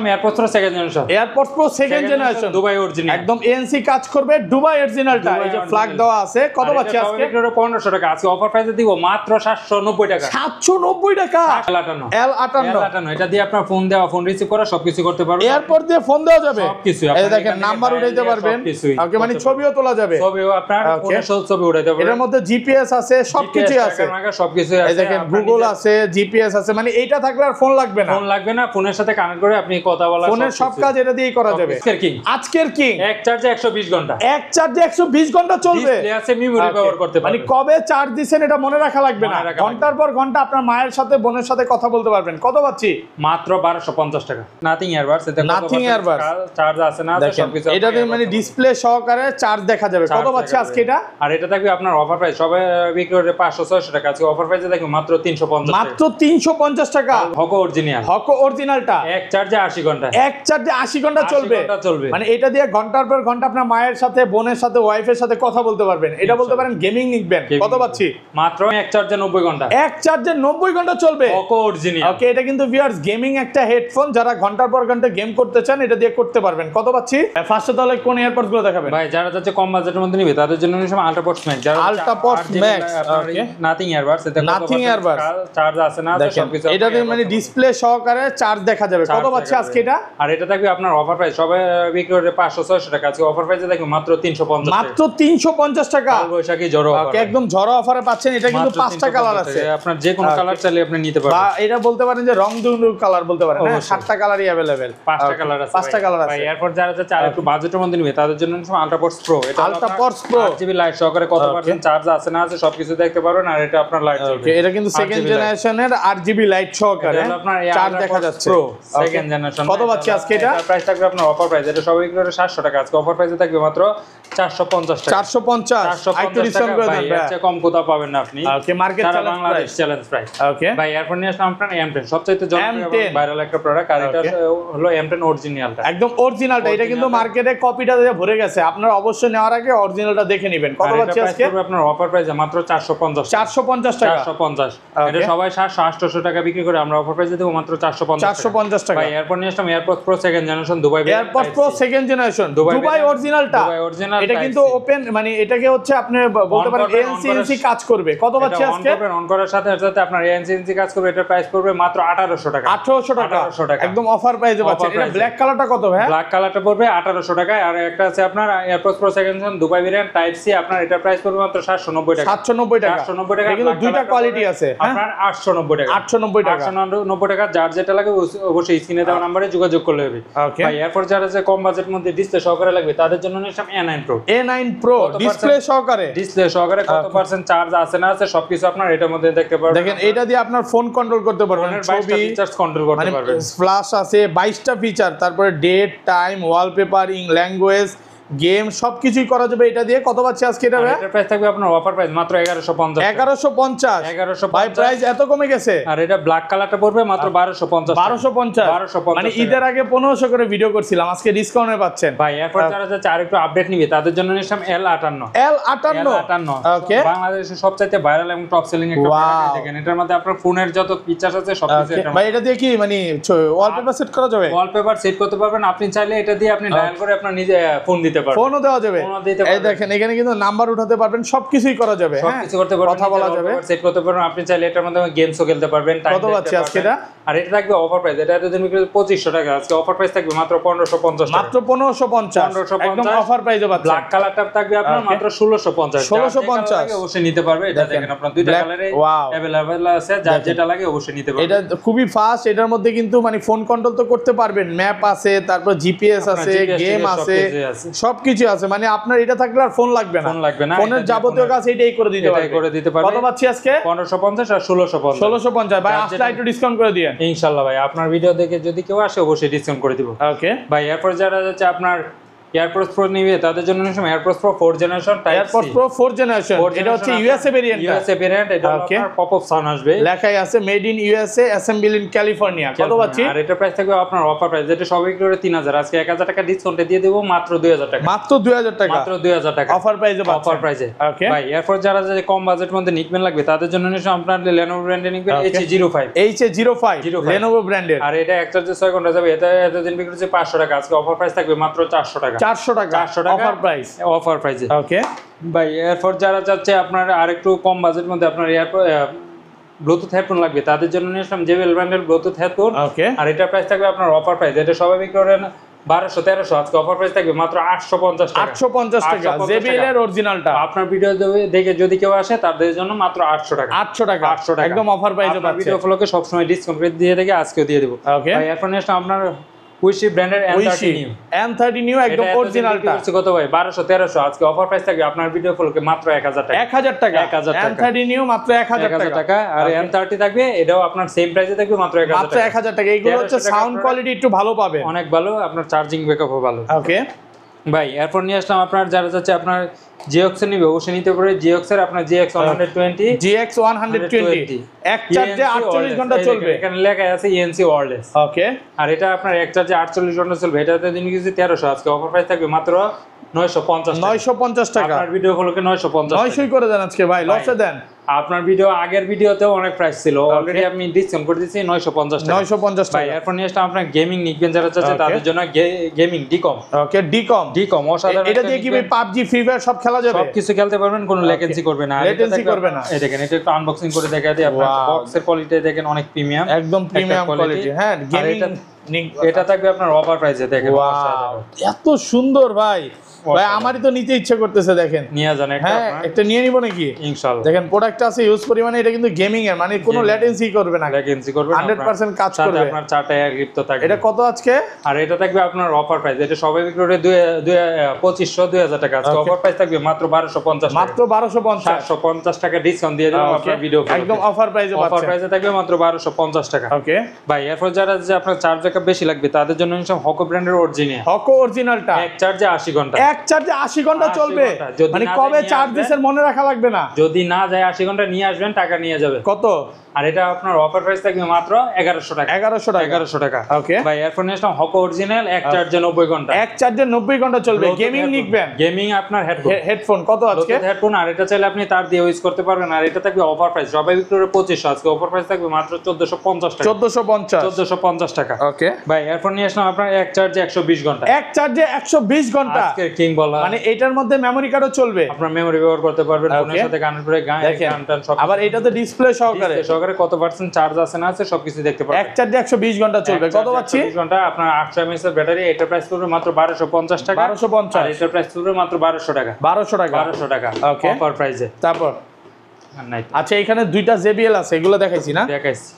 AirPods pro second generation, AirPods pro second generation Dubai original, একদম ANC কাজ করবে, Dubai অরিজিনালটা। এই যে ফ্ল্যাগ দেওয়া আছে, কত পাচ্ছি আজকে? 1500 টাকা। আজকে অফার প্রাইসে দিব মাত্র 790 টাকা। 790 টাকা। L58 এটা দিয়ে আপনার ফোন দেওয়া, ফোন রিসিভ করা সবকিছু করতে পারবেন। এয়ারপড দিয়ে ফোন দেওয়া যাবে সবকিছু। এই দেখেন নাম্বার উঠাইতে পারবেন। ওকে, মানে ছবিও তোলা যাবে, ছবিও আপনার ফোনে ছবি উঠাইতে পারবেন। এর মধ্যে জিপিএস আছে, সবকিছু আছে, সবকিছু আছে। এই দেখেন গুগল আছে, জিপিএস আছে, মানে এইটা থাকলে আর ফোন লাগবে না। ফোন লাগবে না, ফোনের সাথে কানেক্ট করে আপনি কথা বলা, ফোনের সব কাজ এটা দিয়েই করা যাবে। আজকের কিং এক চার্জে 120 ঘন্টা, এক চার্জে 120 ঘন্টা চলবে। ডিসপ্লে আছে, মেমরি ব্যবহার করতে পারবেন। মানে কবে চার্জ দিবেন এটা মনে রাখা লাগবে না, ঘন্টার পর ঘন্টা আপনার মায়ের সাথে বোনের সাথে কথা বলতে পারবেন। কত পাচ্ছি? মাত্র 1250 টাকা। নাথিং ইয়ারবাডস, এটা নাথিং ইয়ারবাডস, চার্জ আছে না আছে সবকিছু। এটা দিয়ে মানে ডিসপ্লে সহকারে চার্জ দেখা যাবে। কত পাচ্ছি আজকে এটা? আর এটা থাকবে আপনার অফার প্রাইস, সবে বিক্রি করে 500-600 টাকা, আজকে অফার প্রাইসে থাকবে মাত্র 350 টাকা। মাত্র 350 টাকা। হকো অরিজিনাল, হকো অরিজিনালটা এক চার্জে 80 ঘন্টা, এক চার্জে 80 ঘন্টা চলবে। মানে এটা দিয়ে ঘন্টার পর ঘন্টা আপনার মায়ের সাথে, বোনের সাথে, ওয়াইফের সাথে কথা বলতে পারবেন। এটা বলতে পারেন গেমিং নিকবেন। কত পাচ্ছি? মাত্র এক চার্জে 90 ঘন্টা, এক চার্জে 90 ঘন্টা চলবে। Hoco original. ওকে, এটা কিন্তু ভিউয়ার্স গেমিং একটা হেডফোন, যারা ঘন্টার পর ঘন্টা গেম করতে চান এটা দিয়ে করতে পারবেন। কত পাচ্ছি? ফার্স্টে তাহলে কোন এয়ারপডস গুলো দেখাবেন ভাই? যারা যাচ্ছে কম বাজেটের মধ্যে নিবে তাদের জন্য নিলাম আল্ট্রাপডস ম্যাক্স। যারা আল্ট্রাপডস ম্যাক্স, ওকে, নাথিং ইয়ারবাডস, এটা নাথিং ইয়ারবাডস, চার্জ আছে না আছে সবকিছু। এটা দিয়ে মানে ডিসপ্লে সহকারে চার্জ দেখা যাবে। কত পাচ্ছি আজকে এটা? আর এটা থাকবে আপনার অফার প্রাইস, সবে বিক্রি করে 500-600 টাকা, আজকে অফার প্রাইসে থাকবে মাত্র 350 টাকা। মাত্র 350 টাকা। বৈশাখী জড়ো অফার, ওকে, একদম ঝড়ো অফারে পাচ্ছেন। এটা কিন্তু 5টা কালার আছে, আপনার যে কোনো কালার চাইলে আপনি নিতে পারবেন। বা এটা বলতে পারেন যে রং দুরু কালার বলতে পারেন, হ্যাঁ 7টা কালারই अवेलेबल, 5টা কালার আছে, 5টা কালার আছে। ভাই এরপর যারা যাচ্ছে আর একটু বাজেটের মধ্যে নিবে তাদের জন্য আল্ট্রাপডস প্রো। এটা আল্ট্রাপডস প্রো 8GB লাইট সহকারে কত পার্সেন্ট চার্জ আছে না আছে সবকিছু দেখতে পারবেন। আর এটা আপনার লাইট চলবে। ওকে, এটা কিন্তু সেকেন্ড জেনারেশনের 8GB লাইট সহকারে চার্জ দেখা যাচ্ছে। Pro second generation. কত পাচ্ছি আজকে এটা? প্রাইস থাকবে আপনার অফার প্রাইস, এটা সবই বিক্রি করে 700 টাকা, আজকে অফার প্রাইসে থাকবে মাত্র 450 টাকা। 450 আইটু ডিসকাউন্ট করে দেন ভাই, আচ্ছা কম কোথাও পাবেন না আপনি। ওকে, মার্কেট বাংলাদেশ চ্যালেঞ্জ প্রাইস। ওকে ভাই এরপর নিয়ে আসলাম আপনার M10, সবচেয়ে জনপ্রিয় ভাইরাল একটা প্রোডাক্ট। আর এটা হলো M10 অরিজিনালটা, একদম অরিজিনালটা। এটা কিন্তু মার্কেটে কপিটা দিয়ে ভরে গেছে, আপনারা অবশ্যই নেওয়ার আগে অরিজিনালটা দেখে নেবেন। কত পাচ্ছি আজকে? আপনার অফার প্রাইসে মাত্র 450 টাকা। 450 এটা সবাই 700-800 টাকা বিক্রি করে, আমরা অফার প্রাইসে দেব মাত্র 450 টাকা। ভাই এরপর নিয়ে আসলাম AirPods pro second generation, Dubai AirPods pro second generation, Dubai অরিজিনালটা। এটা কিন্তু ওপেন, মানে এটাকে হচ্ছে আপনি বলতে পারেন এনসিএনসি কাজ করবে। কত পাচ্ছি আজকে? অন করার সাথে সাথে আপনার এনসিএনসি কাজ করবে। এটার প্রাইস পড়বে মাত্র 1800 টাকা। 1800 টাকা একদম অফার প্রাইসে পাচ্ছেন। এটা ব্ল্যাক কালারটা কত ভাই? ব্ল্যাক কালারটা পড়বে 1800 টাকা। আর একটা আছে আপনার AirPods pro second generation Dubai variant type C, আপনার এটার প্রাইস পড়বে মাত্র 790 টাকা। 790 টাকা। 790 টাকা। কিন্তু দুইটা কোয়ালিটি আছে, আপনার 890 টাকা। 890 টাকা। 890 টাকা। যার যেটা লাগে অবশ্যই স্ক্রিনে দেওয়া নম্বরে যোগাযোগ করলে হবে। ভাই এরপর যারা আছে কম বাজেটের মধ্যে ডিসপ্লে সহকারে লাগবে তাদের জন্য নিলাম A9 pro. A9 pro display সহকারে, ডিসপ্লে সহকারে কত পার্সেন্ট চার্জ আছে না আছে সবকিছু আপনার এটার মধ্যে দেখতে পারবেন। দেখেন এটা দিয়ে আপনার ফোন কন্ট্রোল করতে পারবেন, ছবি ফিচারস কন্ট্রোল করতে পারবেন, ফ্ল্যাশ আছে 22টা ফিচার, তারপরে date, time, wallpaper, language, game সবকিছুই করা যাবে এটা দিয়ে। কত পাচ্ছি আজকে এটা ভাই? এটার প্রাইস থাকবে আপনার অফার প্রাইস মাত্র 1150। 1150 ভাই, প্রাইস এত কমে গেছে। আর এটা ব্ল্যাক কালারটা পড়বে মাত্র 1250। মানে ঈদের আগে 1500 করে ভিডিও করছিলাম, আজকে ডিসকাউন্টে পাচ্ছেন ভাই। এরপর যারা যাচ্ছে আরেকটু আপডেট নিবে তাদের জন্য নিলাম L58। ওকে, বাংলাদেশের সবচাইতে ভাইরাল এবং টপ সেলিং একটা প্রোডাক্ট। দেখেন এটার মধ্যে আপনার ফোনের যত ফিচারস আছে সবকিছু এটা। ভাই এটা দিয়ে কি মানে ওয়ালপেপার সেট করা যাবে? ওয়ালপেপার সেট করতে পারবেন আপনি চাইলে, এটা দিয়ে আপনি ডায়াল করে আপনার নিজে ফোন দিতে পারবেন, ফোনও দেওয়া যাবে। এই দেখেন এখানে কিন্তু নাম্বার উঠাতে পারবেন, সবকিছুই করা যাবে, সবকিছু করতে পারবেন, কথা বলা যাবে, সেট করতে পারবেন আপনি চাইলে। এটার মধ্যে গেমসও খেলতে পারবেন। কত পাচ্ছি আজকে এটা? আর এটা থাকবে অফার প্রাইস, এটা এতদিন বিক্রি 2500 টাকা, আজকে অফার প্রাইস থাকবে মাত্র 1550 টাকা। মাত্র 1550 একদম অফার প্রাইসে পাচ্ছেন। ব্ল্যাক কালারটা থাকবে আপনার মাত্র 1650। 1650 অবশ্যই নিতে পারবে। এটা দেখেন আপনার দুইটা কালারে अवेलेबल আছে, যার যেটা লাগে অবশ্যই নিতে পারবে। এটা খুবই ফাস্ট, এটার মধ্যে কিন্তু মানে ফোন কন্ট্রোল তো করতে পারবেন, ম্যাপ আছে, তারপর জিপিএস আছে, গেম আছে, সবকিছু আছে। মানে আপনার এটা থাকলে আর ফোন লাগবে না, ফোনের যাবতীয় কাজ এটাই করে দিতে পারবে। কত পাচ্ছি আজকে? 1550 আর 1650। ভাই আসলে একটু ডিসকাউন্ট করে দিয়েন ইনশাআল্লাহ। ভাই আপনার ভিডিও দেখে যদি কেউ আসে অবশ্যই ডিসকাউন্ট করে দিব। ওকে ভাই এরপর যারা যাচ্ছে আপনার এয়ারপডস প্রো নিবে তাদের জন্য নিলাম AirPods Pro 4 generation type C. AirPods Pro 4 generation, এটা হচ্ছে ইউএসএ ভেরিয়েন্ট। ইউএসএ ভেরিয়েন্ট, এটা আপনার পপ আপ সাউন্ড আসবে, লেখাই আছে made in USA assemble in California. কত পাচ্ছি? আর এটা প্রাইস থাকবে আপনার অফার প্রাইস, যেটা সবাই করে 3000, আজকে 1000 টাকা ডিসকাউন্টে দিয়ে দেব মাত্র 2000 টাকা। মাত্র 2000 টাকা, মাত্র 2000 টাকা অফার প্রাইসে পাচ্ছেন। অফার প্রাইসে ওকে ভাই। এরপর যারা যে কম বাজেট মধ্যে নিকবেন লাগবে তাদের জন্য নিশ্চয় আপনার Lenovo ব্র্যান্ডে নিকবেন HA05। HA05 Lenovo ব্র্যান্ডের, আর এটা এক চার্জে 6 ঘন্টা যাবে। এটা এতদিন বিক্রি হচ্ছে 500 টাকা, আজকে অফার প্রাইস থাকবে মাত্র 400 টাকা। 400 টাকা অফার প্রাইস, অফার প্রাইসে। ওকে ভাই এরপর যারা চাচ্ছে আপনার আরেকটু কম বাজেট মধ্যে আপনার ব্লুটুথ হেডফোন লাগবে তাদের জন্য নিলাম JBL ব্র্যান্ডের ব্লুটুথ হেডফোন। ওকে আর এটা প্রাইস থাকবে আপনার অফার প্রাইস, এটা সবাই বিক্রি করেন 1200-1300, আজকে অফার প্রাইস থাকবে মাত্র 850 টাকা। 850 টাকা JBL এর অরিজিনালটা। আপনার ভিডিও দেখে যদি কেউ আসে তাদের জন্য মাত্র 800 টাকা। 800 টাকা 800 টাকা একদম অফার প্রাইসে পাচ্ছেন। ভিডিও ফলোকে সব সময় ডিসকাউন্ট করে দিয়ে থাকে, আজকেও দিয়ে দেব। ওকে ভাই এরপর নিলাম আপনার উইশি ব্র্যান্ডের N30 নিউ একদম অরিজিনালটা। কত ভাই? 1200-1300, আজকে অফার প্রাইস থাকবে আপনার ভিডিও ফলোকে মাত্র 1000 টাকা। 1000 টাকা N30 নিউ মাত্র 1000 টাকা। আর N30 থাকবে, এটাও আপনার সেম প্রাইসে থাকবে মাত্র 1000 টাকা। মাত্র 1000 টাকা। এইগুলো হচ্ছে সাউন্ড কোয়ালিটি একটু ভালো পাবেন, অনেক ভালো, আপনার চার্জিং ব্যাকআপও ভালো। ওকে ভাই এরপর নিয়ে আসলাম আপনার যারা যাচ্ছে আপনার GX এর নিবে অবশ্যই নিতে পারে। GX এর আপনার GX 120 এক চার্জে 48 ঘন্টা চলবে, এখানে লেখা আছে ENC ওয়্যারলেস। ওকে আর এটা আপনার এক চার্জে 48 ঘন্টা চলবে। এটাতে দিন কিছু 1300, আজকে অফার প্রাইস থাকবে মাত্র 950 টাকা। আপনার ভিডিও ফলোকে 950 900 করে দেন আজকে ভাই, লসে দেন। আপনার ভিডিও আগের ভিডিওতেও অনেক প্রাইস ছিল, অলরেডি আমি ডিসকাউন্ট করে দিয়েছি 950 টাকা। 950 ভাই টাকা। এরপর নিয়ে আসলাম আপনার গেমিং নিকবেন যারা চাচ্ছে তাদের জন্য গেমিং ডিকম। ওকে ডিকম অসাধারণ। এটা দিয়ে কি ভাই PUBG ফ্রি ফায়ার সব খেলা যাবে? সবকিছু খেলতে পারবেন, কোনো লেটেন্সি করবে না। লেটেন্সি করবে না। এই দেখেন, এটা একটু আনবক্সিং করে দেখা দিই আপনার। বক্সের কোয়ালিটি দেখেন অনেক প্রিমিয়াম, একদম প্রিমিয়াম কোয়ালিটি। হ্যাঁ গেমিং এটা থাকবে আপনার অফার প্রাইসে। দেখেন এত সুন্দর ভাই, ভাই আমারই তো নিতে ইচ্ছে করতেছে। দেখেন নিয়ে যান একটা। হ্যাঁ একটা নিয়ে নিব নাকি? ইনশাআল্লাহ। দেখেন প্রোডাক্ট আছে ইউজ পরিমাণে, এটা কিন্তু গেমিং এর, মানে কোনো লেটেন্সি করবে না, লেটেন্সি করবে না, 100% কাজ করবে। আপনার 4টা লিপ্ত থাকবে। এটা কত আজকে? আর এটা থাকবে আপনার অফার প্রাইস, এটা সবাই বিক্রি করে 2500-2000 টাকা, আজকে অফার প্রাইস থাকবে মাত্র 1250 টাকা। মাত্র 1250, 750 টাকা ডিসকাউন্ট দিয়ে দিলাম আপনার ভিডিও। একদম অফার প্রাইসে পাচ্ছেন। অফার প্রাইসে থাকবে মাত্র 1250 টাকা। ওকে ভাই এরপর যারা যে আপনার চার্জ ব্যাকআপ বেশি লাগবে তাদের জন্য নিলাম হকো ব্র্যান্ডের অরিজিনাল। হকো অরিজিনালটা এক চার্জে 80 ঘন্টা। এক চার্জে 80 ঘন্টা চলবে, মানে কবে চার্জ দিছেন মনে রাখা লাগবে না। যদি না যায় 80 ঘন্টা নিয়ে আসবেন, টাকা নিয়ে যাবে। কত? আর এটা আপনার অফার প্রাইস থাকবে মাত্র 1100 টাকা। 1100 টাকা। ওকে ভাই এরপর নিলাম হকো অরিজিনাল এক চার্জে 90 ঘন্টা। এক চার্জে 90 ঘন্টা চলবে। গেমিং নিকবেন, গেমিং আপনার হেডফোন কত আজকে? হেডফোন। আর এটা চাইলে আপনি তার দিয়ে ইউজ করতে পারবেন। আর এটা থাকবে অফার প্রাইস, সবাই বিক্রি করে 2500, আজকে অফার প্রাইস থাকবে মাত্র 1450 টাকা। 1450 টাকা। ওকে ভাই এরপর নিয়ে আসলাম আপনার এক চার্জে 120 ঘন্টা। এক চার্জে 120 ঘন্টা আজকে কিং বলা, মানে এটার মধ্যে মেমরি কার্ডও চলবে, আপনার মেমরি ব্যবহার করতে পারবেন, ফোনের সাথে কানেক্ট করে গান টান সব। আবার এটাতে ডিসপ্লে সহকারে কত পার্সেন্ট চার্জ আছে না আছে সবকিছু দেখতে পারবেন। এক চার্জে 120 ঘন্টা চলবে। কত পাচ্ছি? 120 ঘন্টা আপনার 800 mAh এর ব্যাটারি। এটা প্রাইস পড়বে মাত্র 1250 টাকা। 1250। আর এটা প্রাইস পড়বে মাত্র 1200 টাকা। 1200 টাকা ওকে অফার প্রাইসে। তারপর আচ্ছা এখানে দুইটা JBL আছে, এগুলো দেখাইছি না? দেখাইছি।